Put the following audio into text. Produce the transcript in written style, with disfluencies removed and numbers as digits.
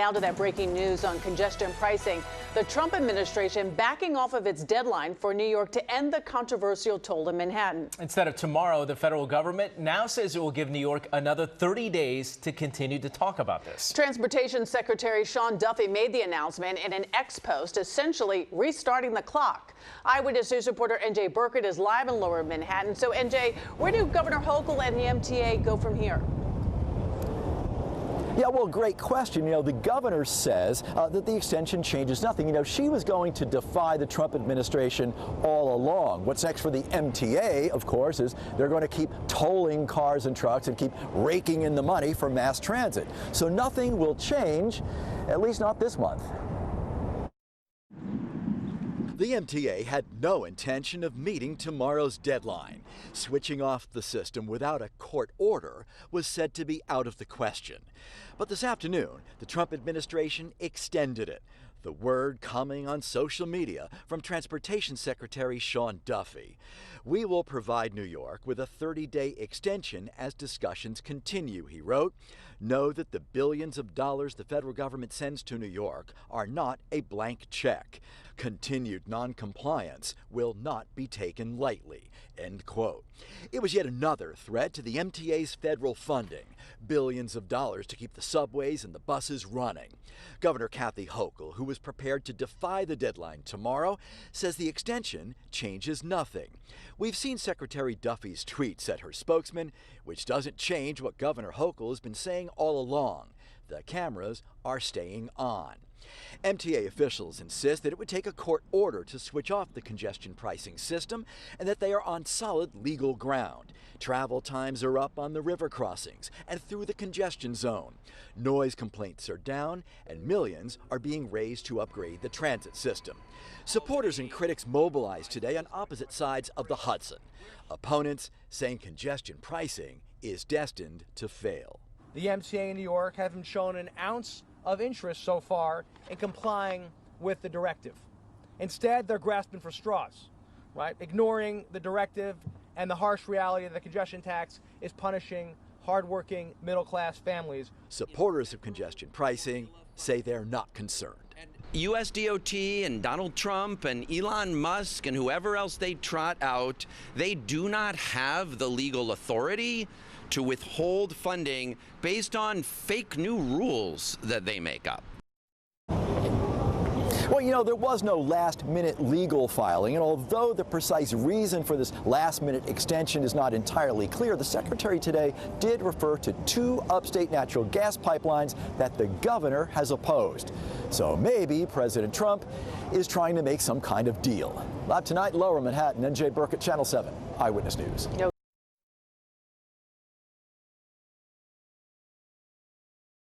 Now to that breaking news on congestion pricing. The Trump administration backing off of its deadline for New York to end the controversial toll in Manhattan. Instead of tomorrow, the federal government now says it will give New York another 30 days to continue to talk about this. Transportation Secretary Sean Duffy made the announcement in an X post, essentially restarting the clock. Eyewitness News reporter NJ Burkett is live in Lower Manhattan. So NJ, where do Governor Hochul and the MTA go from here? Yeah, well, great question. The governor says that the extension changes nothing. She was going to defy the Trump administration all along. What's next for the MTA, of course, is they're going to keep tolling cars and trucks and keep raking in the money for mass transit. So nothing will change, at least not this month. The MTA had no intention of meeting tomorrow's deadline. Switching off the system without a court order was said to be out of the question. But this afternoon, the Trump administration extended it. The word coming on social media from Transportation Secretary Sean Duffy. We will provide New York with a 30-day extension as discussions continue, he wrote. Know that the billions of dollars the federal government sends to New York are not a blank check. Continued noncompliance will not be taken lightly, end quote. It was yet another threat to the MTA's federal funding, billions of dollars to keep the subways and the buses running. Governor Kathy Hochul, who was prepared to defy the deadline tomorrow, says the extension changes nothing. We've seen Secretary Duffy's tweets at her spokesman, which doesn't change what Governor Hochul has been saying all along. The cameras are staying on. MTA officials insist that it would take a court order to switch off the congestion pricing system and that they are on solid legal ground. Travel times are up on the river crossings and through the congestion zone. Noise complaints are down and millions are being raised to upgrade the transit system. Supporters and critics mobilized today on opposite sides of the Hudson. Opponents saying congestion pricing is destined to fail. The MTA in New York haven't shown an ounce of interest so far in complying with the directive. Instead, they're grasping for straws, right? Ignoring the directive and the harsh reality of the congestion tax is punishing hardworking middle-class families. Supporters of congestion pricing say they're not concerned. USDOT and Donald Trump and Elon Musk and whoever else they trot out, they do not have the legal authority to withhold funding based on fake new rules that they make up. Well, there was no last-minute legal filing, and although the precise reason for this last-minute extension is not entirely clear, the secretary today did refer to 2 upstate natural gas pipelines that the governor has opposed. So maybe President Trump is trying to make some kind of deal. Live tonight, Lower Manhattan, NJ Burkett, Channel 7, Eyewitness News.